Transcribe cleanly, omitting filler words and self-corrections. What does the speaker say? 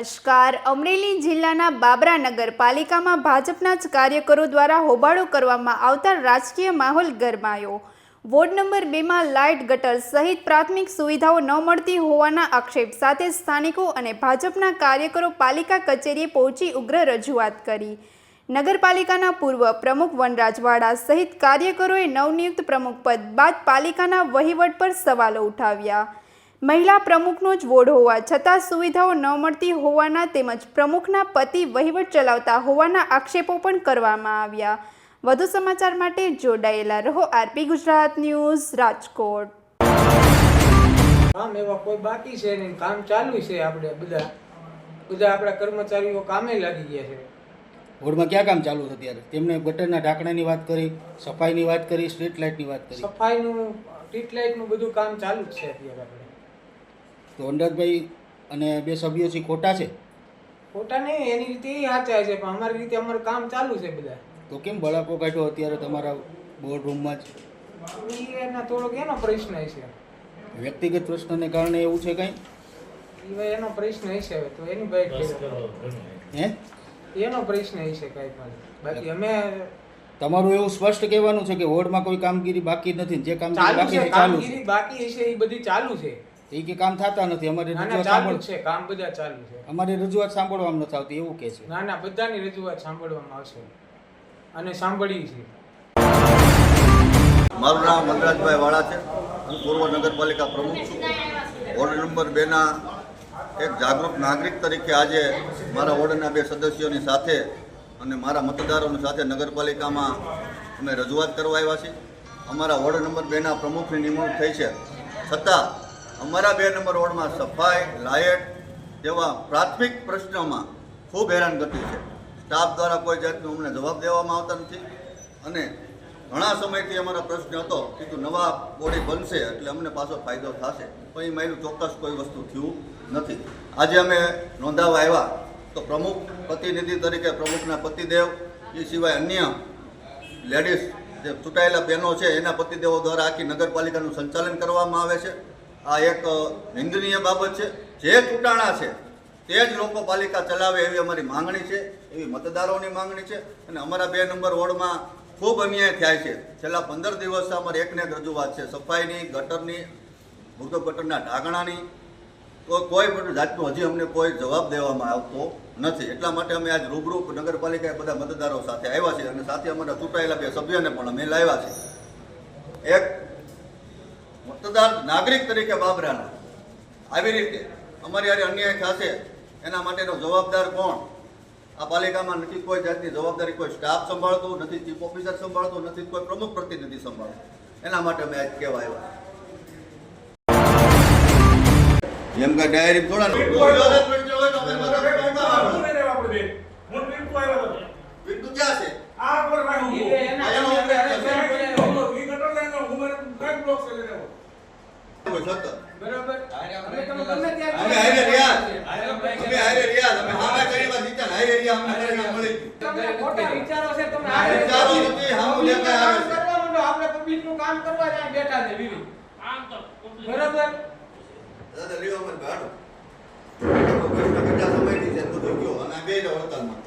નમસ્કાર. અમરેલી જિલ્લાના બાબરા નગરપાલિકામાં ભાજપના જ કાર્યકરો દ્વારા હોબાળો કરવામાં આવતા રાજકીય માહોલ ગરમાયો. વોર્ડ નંબર 2માં લાઇટ, ગટર સહિત પ્રાથમિક સુવિધાઓ ન મળતી હોવાના આક્ષેપ સાથે સ્થાનિકો અને ભાજપના કાર્યકરો પાલિકા કચેરીએ પહોંચી ઉગ્ર રજૂઆત કરી. નગરપાલિકાના પૂર્વ પ્રમુખ વનરાજ વાડા સહિત કાર્યકરોએ નવનિયુક્ત પ્રમુખ પદ બાદ પાલિકાના વહીવટ પર સવાલો ઉઠાવ્યા. મહિલા પ્રમુખનો જ વોર્ડ હોવા છતાં સુવિધાઓ ન મળતી હોવાના તેમજ પ્રમુખના પતિ વહીવટ ચલાવતા હોવાના આક્ષેપો પણ કરવામાં આવ્યા. વધુ સમાચાર માટે જોડાયેલા રહો આરપી ગુજરાત ન્યૂઝ, રાજકોટ. કામ એવા કોઈ બાકી છે નહીં, કામ ચાલુ છે. આપણે બધા આપણા કર્મચારીઓ કામે લાગી ગયા છે. વોર્ડમાં ક્યાં કામ ચાલુ છે ત્યારે? તેમને ગટરના ઢાંકણાની વાત કરી, સફાઈની વાત કરી, સ્ટ્રીટ લાઇટની વાત કરી. સફાઈનું, સ્ટ્રીટ લાઇટનું બધું કામ ચાલુ જ છે અત્યારે. આપણે તો વનરાજભાઈ અને બે સભ્યો છે ખોટા છે? ખોટા નહીં, એની રીતે એ સાચા છે, પણ અમારી રીતે અમારું કામ ચાલુ છે બધા. તો કેમ બળાપો કાઢ્યો અત્યારે તમારા બોર્ડ રૂમમાં જ? એના થોડોક એનો પ્રશ્ન છે, વ્યક્તિગત પ્રશ્નને કારણે એવું છે કંઈ? એનો પ્રશ્ન છે, હવે તો એની બાઈટ હે એનો પ્રશ્ન છે કાંઈ પણ. બાકી અમે તમારું એવું સ્પષ્ટ કહેવાનું છે કે વોર્ડમાં કોઈ કામગીરી બાકી નથી, જે કામગીરી બાકી છે ચાલુ છે. બાકી છે એ બધી ચાલુ છે. એ કે કામ થતા નથી. અમારી રજૂઆત ચાલુ છે, કામ બધા ચાલુ છે. અમારી રજૂઆત સાંભળવામાં નથી આવતી એવું કહે છે. ના, બધાની રજૂઆત સાંભળવામાં આવશે અને સાંભળી છે. મારું નામ વનરાજભાઈ વાળા છે. હું પૂર્વ નગરપાલિકા પ્રમુખ છું. વોર્ડ નંબર 2ના એક જાગૃત નાગરિક તરીકે આજે મારા વોર્ડના 2 સદસ્યોની સાથે અને મારા મતદારોની સાથે નગરપાલિકામાં અમે રજૂઆત કરવા આવ્યા છીએ. અમારા વોર્ડ નંબર 2ના પ્રમુખની નિમણૂક થઈ છે, છતાં અમારા 2 નંબર વોર્ડમાં સફાઈ, લાઇટ જેવા પ્રાથમિક પ્રશ્નોમાં ખૂબ હેરાનગતિ છે. સ્ટાફ દ્વારા કોઈ જાતનો અમને જવાબ દેવામાં આવતા નથી અને ઘણા સમયથી અમારો પ્રશ્ન હતો કે નવા બોડી બનશે એટલે અમને પાછો ફાયદો થશે, પણ એ માયલું ચોક્કસ કોઈ વસ્તુ થયું નથી. આજે અમે નોંધાવવા આવ્યા તો પ્રમુખ પ્રતિનિધિ તરીકે પ્રમુખના પતિદેવ, એ સિવાય અન્ય લેડીઝ જે ચૂંટાયેલા બહેનો છે એના પતિદેવો દ્વારા આખી નગરપાલિકાનું સંચાલન કરવામાં આવે છે. આ એક નિંદનીય બાબત છે. જે ચૂંટાણા છે તે જ લોકો પાલિકા ચલાવે એવી અમારી માંગણી છે, એવી મતદારોની માંગણી છે. અને અમારા 2 નંબર વોર્ડમાં ખૂબ અન્યાય થાય છે. છેલ્લા 15 દિવસથી અમારે એકને એક રજૂઆત છે, સફાઈની, ગટરની, ભૂગર્ભ ગટરના ઢાંકણાની. તો કોઈ પણ જાતનો હજી અમને કોઈ જવાબ દેવામાં આવતો નથી. એટલા માટે અમે આજ રૂબરૂ નગરપાલિકાએ બધા મતદારો સાથે આવ્યા છે અને સાથે અમારા ચૂંટાયેલા 2 સભ્યોને પણ અમે લાવ્યા છે. એક મતદાર નાગરિક તરીકે બાબરાના આવી રીતે અમારી યારે અન્યાય થશે એના માટેનો જવાબદાર કોણ? આ પાલિકામાં નથી કોઈ જાતની જવાબદારી કોઈ સ્ટાફ સંભાળતો નથી, ચીફ ઓફિસર સંભાળતો નથી, કોઈ પ્રમુખ પ્રતિનિધિ સંભાળતો. એના માટે અમે આજ કહેવા આવ્યા. જેમ કે ડાયરી થોડા ક્યાં છે? કામ કરવા જાય બેઠા છે વિવિધ બરાબર. દાદા લેવા મને ભાડો કેટલા સમયથી છે બધું ગયો અને 2 જ વળતરમાં.